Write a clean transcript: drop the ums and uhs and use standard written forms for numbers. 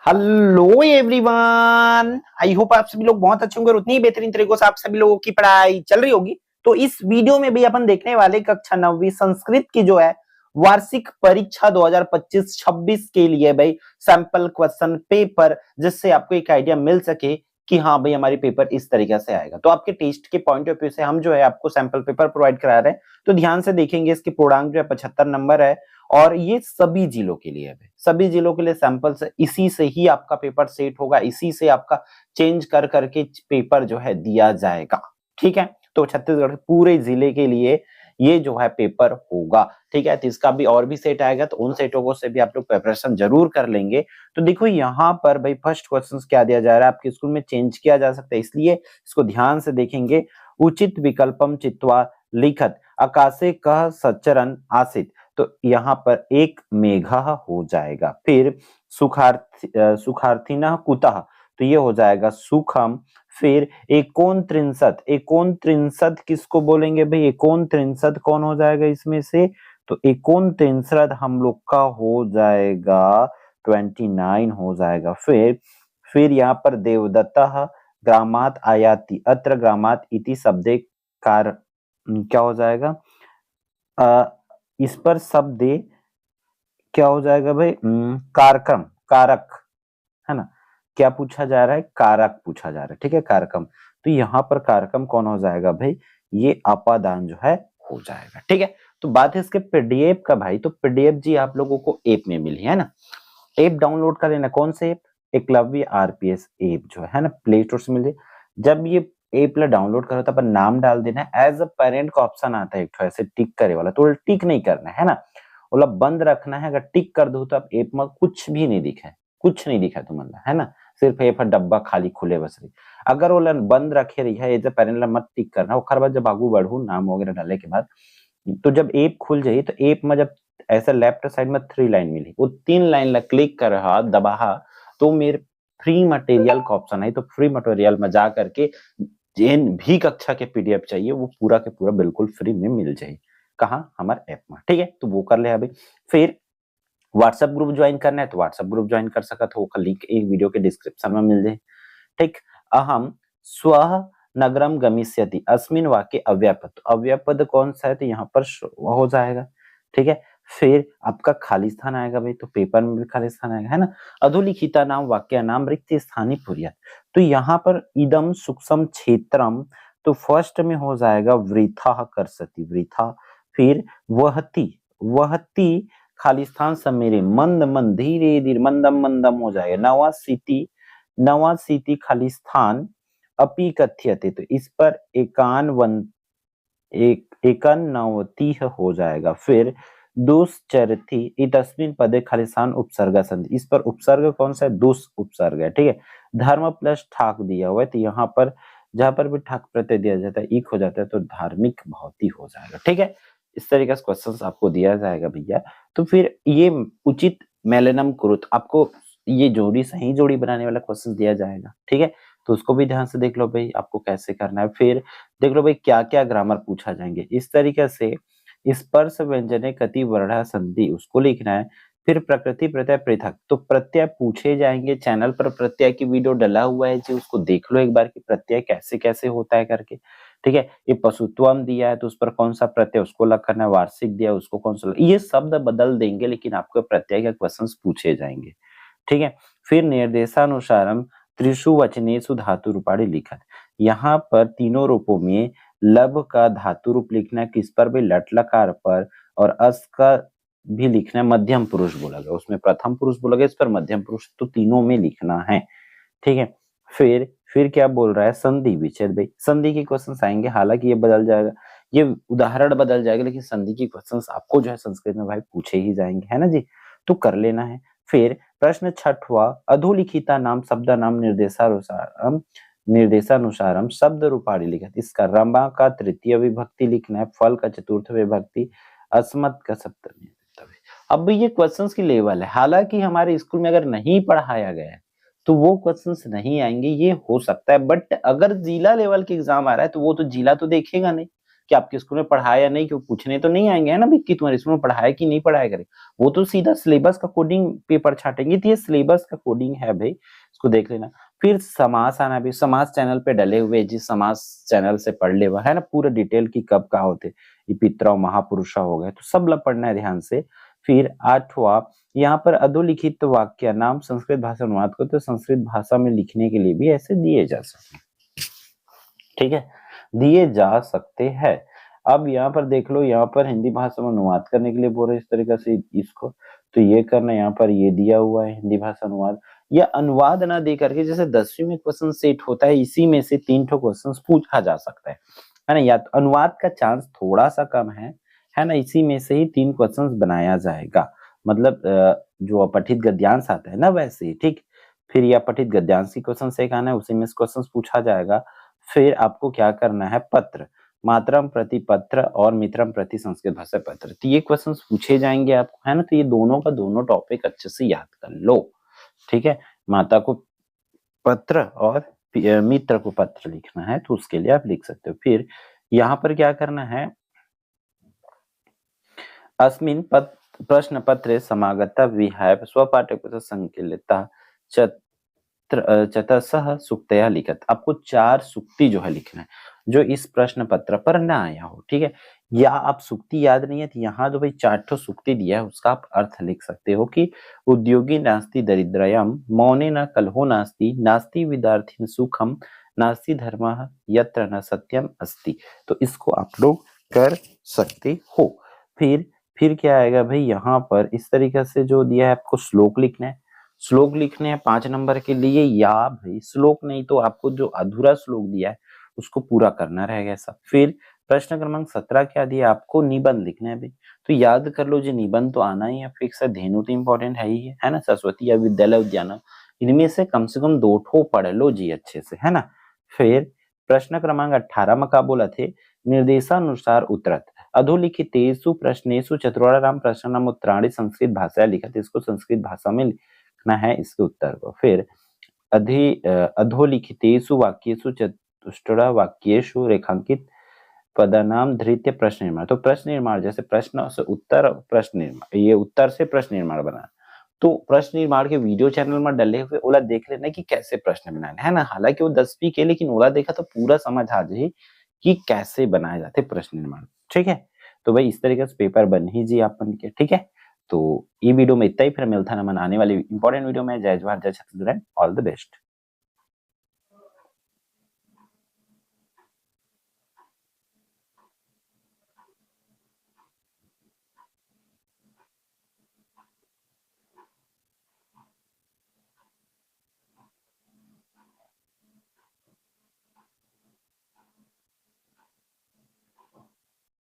Hello everyone, I hope आप सभी लोग बहुत अच्छे होंगे और उतनी ही बेहतरीन तरीकों से आप सभी लोगों की पढ़ाई चल रही होगी। तो इस वीडियो में भी अपन देखने वाले कक्षा 9वीं संस्कृत की जो है वार्षिक परीक्षा 2025-26 के लिए भाई सैंपल क्वेश्चन पेपर, जिससे आपको एक आइडिया मिल सके कि हाँ भाई हमारी पेपर इस तरीके से आएगा। तो आपके टेस्ट के पॉइंट ऑफ व्यू से हम जो है आपको सैंपल पेपर प्रोवाइड करा रहे हैं, तो ध्यान से देखेंगे। इसके पूर्णांक जो है 75 नंबर है और ये सभी जिलों के लिए है, सभी जिलों के लिए सैंपल से इसी से ही आपका पेपर सेट होगा, इसी से आपका चेंज कर करके पेपर जो है दिया जाएगा। ठीक है, तो छत्तीसगढ़ पूरे जिले के लिए ये जो है पेपर होगा। ठीक है, तो इसका भी और भी सेट आएगा, तो उन सेटों को से भी आप लोग प्रिपरेशन जरूर कर लेंगे। तो देखो यहाँ पर भाई फर्स्ट क्वेश्चन क्या दिया जा रहा है, आपके स्कूल में चेंज किया जा सकता है, इसलिए इसको ध्यान से देखेंगे। उचित विकल्पम चित्वा लिखत आकाशे कह सचरन आसित, तो यहाँ पर एक मेघा हो जाएगा। फिर सुखार्थिना कुतः, तो ये हो जाएगा सुखम। फिर एकोन त्रिंशत किसको बोलेंगे भाई? एकोन त्रिंशत कौन हो जाएगा इसमें से? तो एकोन त्रिंशत हम लोग का हो जाएगा 29 हो जाएगा। फिर यहाँ पर देवदत्ता ग्रामात आयाति, अत्र ग्रामात इति शब्दे कार क्या हो जाएगा? इस पर शब्द क्या हो जाएगा भाई? कारकम, कारक है ना। क्या पूछा जा रहा है? कारक पूछा जा रहा है। ठीक है, कारकम। तो यहाँ पर कारकम कौन हो जाएगा भाई? ये अपादान जो है हो जाएगा। ठीक है, तो बात है इसके पीडीएफ का भाई। तो पीडीएफ जी आप लोगों को ऐप में मिली है ना, ऐप डाउनलोड कर लेना। कौन से ऐप? एकलव्य आरपीएस ऐप जो है ना, प्ले स्टोर से मिल जाए। जब ये ऐप ला डाउनलोड करो तो अपन नाम डाल देना है। एज अ पेरेंट का ऑप्शन आता है एक तो ऐसे टिक करे वाला, तो टिक नहीं करना है ना, बोला बंद रखना है। अगर टिक कर दो तो आप ऐप में कुछ भी नहीं दिखा है, कुछ नहीं दिखा तुम्हारा है ना, सिर्फ ऐप डब्बा खाली खुले बस रही। अगर वो बंद रखे रही है एज अ पेरेंट ला मत टिक करना। ओकर बाद जब आगू बढ़ू नाम वगैरह डालने के बाद, तो जब ऐप खुल जाए तो ऐप में जब ऐसा लेफ्ट साइड में 3 लाइन मिली, वो 3 लाइन ला क्लिक कर दबा, तो मेरे फ्री मटेरियल का ऑप्शन है। तो फ्री मटेरियल में जा करके जिन भी कक्षा के पीडीएफ चाहिए वो पूरा के पूरा बिल्कुल फ्री में मिल जाए। कहाँ? हमारे ऐप में। ठीक है, तो वो कर ले अभी। फिर व्हाट्सएप ग्रुप ज्वाइन करना है तो व्हाट्सएप ग्रुप ज्वाइन कर सकत हो, लिंक एक वीडियो के डिस्क्रिप्शन में मिल जाए। ठीक, अहम स्व नगरम गमिष्यति अस्मिन वाक्य अव्यापद, तो अव्यापद कौन सा है? तो यहाँ पर हो जाएगा। ठीक है, फिर आपका खाली स्थान आएगा भाई, तो पेपर में भी खाली स्थान आएगा है ना। अधोलिखिता नाम वाक्य नाम रिक्त स्थानी पुर्यात, तो यहाँ पर इदम सूक्ष्म क्षेत्रम, तो फर्स्ट में हो जाएगा वृथा करसति, वृथा। फिर वहती, वहती खाली स्थान समेरे, मंद मंद धीरे धीरे मंदम मंदम हो जाएगा। नवा सीति खाली स्थान अपि कथ्यते, तो इस पर एकान्नवति हो जाएगा। फिर दुश्चरथी इतस्मिन पदे खाली स्थान उपसर्ग संधि, इस पर उपसर्ग कौन सा है? दुस उपसर्ग है। ठीक है, धर्म प्लस ठाक दिया हुआ है, तो यहाँ पर जहां पर भी ठाक प्रत्यय दिया जाता है इक हो जाता है, तो धार्मिक भौती हो जाएगा। ठीक है, इस तरीके से क्वेश्चन आपको दिया जाएगा भैया। तो फिर ये उचित मेलनम कुरुत, आपको ये जोड़ी सही जोड़ी बनाने वाला क्वेश्चन दिया जाएगा। ठीक है, तो उसको भी ध्यान से देख लो भाई, आपको कैसे करना है। फिर देख लो भाई क्या क्या ग्रामर पूछा जाएंगे। इस तरीके से स्पर्श व्यंजने कति वर्णा संधि उसको लिखना है। फिर प्रकृति प्रत्यय पृथक, तो प्रत्यय पूछे जाएंगे। चैनल पर प्रत्यय की वीडियो डला हुआ है जी, उसको देख लो एक बार कि प्रत्यय कैसे कैसे होता है करके। ठीक है, ये पशुत्वम दिया है तो उस पर कौन सा प्रत्यय उसको लग करना है, वार्षिक दिया उसको कौन सा, ये शब्द बदल देंगे लेकिन आपको प्रत्यय के क्वेश्चन पूछे जाएंगे। ठीक है, फिर निर्देशानुसारम त्रिशु वचनेषु धातु रूपाणी लिखत, यहाँ पर तीनों रूपों में लब का धातु रूप लिखना है। किस पर भी? लट लकार पर। और अस का भी लिखना है, मध्यम पुरुष बोला गया, उसमें प्रथम पुरुष बोला गया, इस पर मध्यम पुरुष, तो तीनों में लिखना है। ठीक है, फिर क्या बोल रहा है? संधि विच्छेद भाई, संधि के क्वेश्चन आएंगे, हालांकि ये बदल जाएगा, ये उदाहरण बदल जाएगा, लेकिन संधि के क्वेश्चंस आपको जो है संस्कृत में भाई पूछे ही जाएंगे, है ना जी, तो कर लेना है। फिर प्रश्न छठवा, अधोलिखिता नाम शब्द नाम निर्देशानुसारम शब्द रूपाणी लिखत, इसका रमा का तृतीय विभक्ति लिखना है, फल का चतुर्थ विभक्ति, अस्मत् का सप्तमी विभक्ति। अब ये क्वेश्चंस की लेवल है, हालांकि हमारे स्कूल में अगर नहीं पढ़ाया गया है तो वो क्वेश्चंस नहीं आएंगे, ये हो सकता है। बट अगर जिला लेवल के एग्जाम आ रहा है तो वो तो जिला तो देखेगा नहीं कि आपके स्कूल में पढ़ाया या नहीं, क्यों पूछने तो नहीं आएंगे है ना भाई कि तुम्हारे स्कूल में पढ़ाया कि नहीं पढ़ाया करे, वो तो सीधा सिलेबस का कोडिंग पेपर छाटेंगे। तो ये सिलेबस का कोडिंग है भाई, इसको देख लेना। फिर समास आना भी, समास चैनल पे डले हुए जी, समास चैनल से पढ़ ले है ना पूरा डिटेल की कब कहा होते, ये पितरा महापुरुषा हो गए, तो सब ला पढ़ना है ध्यान से। फिर 8वां, यहाँ पर अधोलिखित वाक्य नाम संस्कृत भाषा अनुवाद को तो संस्कृत भाषा में लिखने के लिए भी ऐसे दिए जा सकते हैं, ठीक है, दिए जा सकते हैं। अब यहाँ पर देख लो, यहाँ पर हिंदी भाषा में अनुवाद करने के लिए बोल रहे इस तरीके से इसको, तो ये करना, यहाँ पर ये दिया हुआ है हिंदी भाषा अनुवाद, या अनुवाद ना दे करके जैसे 10वीं में क्वेश्चन सेट होता है, इसी में से 3 ठो क्वेश्चन पूछा जा सकता है ना, या तो अनुवाद का चांस थोड़ा सा कम है ना, इसी में से ही 3 क्वेश्चन बनाया जाएगा, मतलब जो अपठित गद्यांश आता है ना वैसे ही, ठीक। फिर यह अपठित गद्यांश की क्वेश्चन से आना है, उसी में क्वेश्चन पूछा जाएगा। फिर आपको क्या करना है, पत्र, मातरम प्रति पत्र और मित्रम प्रति संस्कृत भाषा पत्र, तो ये क्वेश्चन पूछे जाएंगे आपको, है ना, तो ये दोनों का दोनों टॉपिक अच्छे से याद कर लो, ठीक है। माता को पत्र और मित्र को पत्र लिखना है, तो उसके लिए आप लिख सकते हो। फिर यहाँ पर क्या करना है, अस्मिन् प्रश्न पत्रे समागता विहाय स्वपाठक संकलिता चतसः सूक्तया लिखत, आपको 4 सूक्ति जो है लिखना है जो इस प्रश्न पत्र पर ना आया हो, ठीक है। या आप सूक्ति याद नहीं है तो यहाँ जो भाई 4 ठो सूक्ति दिया है उसका आप अर्थ लिख सकते हो कि उद्योगी नास्ति दरिद्रयम, मौने न कलहो नास्ति, नास्ति विद्यार्थी सुखम, नास्ति धर्मः यत्र न सत्यम अस्ति, तो इसको आप लोग कर सकते हो। फिर क्या आएगा भाई, यहाँ पर इस तरीके से जो दिया है आपको श्लोक लिखना है, श्लोक लिखने हैं 5 नंबर के लिए, या भाई श्लोक नहीं तो आपको जो अधूरा श्लोक दिया है उसको पूरा करना रहेगा सब। फिर प्रश्न क्रमांक 17 क्या दिया, आपको निबंध लिखना है भाई, तो याद कर लो जी, निबंध तो आना ही है फिक्स है, धेनु तो इम्पोर्टेंट है ही है ना, सरस्वती या विद्यालय उद्यान, इनमें से कम 2 ठो पढ़ लो जी अच्छे से, है ना। फिर प्रश्न क्रमांक 18 में क्या बोला थे, निर्देशानुसार उत्तरत अधोलिखितेषु प्रश्नेषु चतुरार्याम प्रश्नानाम उत्तराणि संस्कृत भाषा लिखत, इसको संस्कृत भाषा में लिखना है इसके उत्तर को। फिर अधोलिखितेषु वाक्येषु चतुष्टय वाक्येषु रेखांकित पदानाम धृत्य प्रश्न निर्माण, तो प्रश्न निर्माण जैसे प्रश्न से उत्तर, प्रश्न निर्माण, ये उत्तर से प्रश्न निर्माण बना, तो प्रश्न निर्माण के वीडियो चैनल में डले हुए ओला देख लेना कि कैसे प्रश्न बनाने है ना, हालांकि वो 10वीं के, लेकिन ओला देखा तो पूरा समझ आ जाए कि कैसे बनाए जाते प्रश्न निर्माण, ठीक है। तो भाई इस तरीके से पेपर बन ही जी अपन के, ठीक है। तो ये वीडियो में इतना ही, फिर मिलता है मन आने वाली इंपॉर्टेंट वीडियो में। जय जवाहर जय छत्तीसगढ़, ऑल द बेस्ट।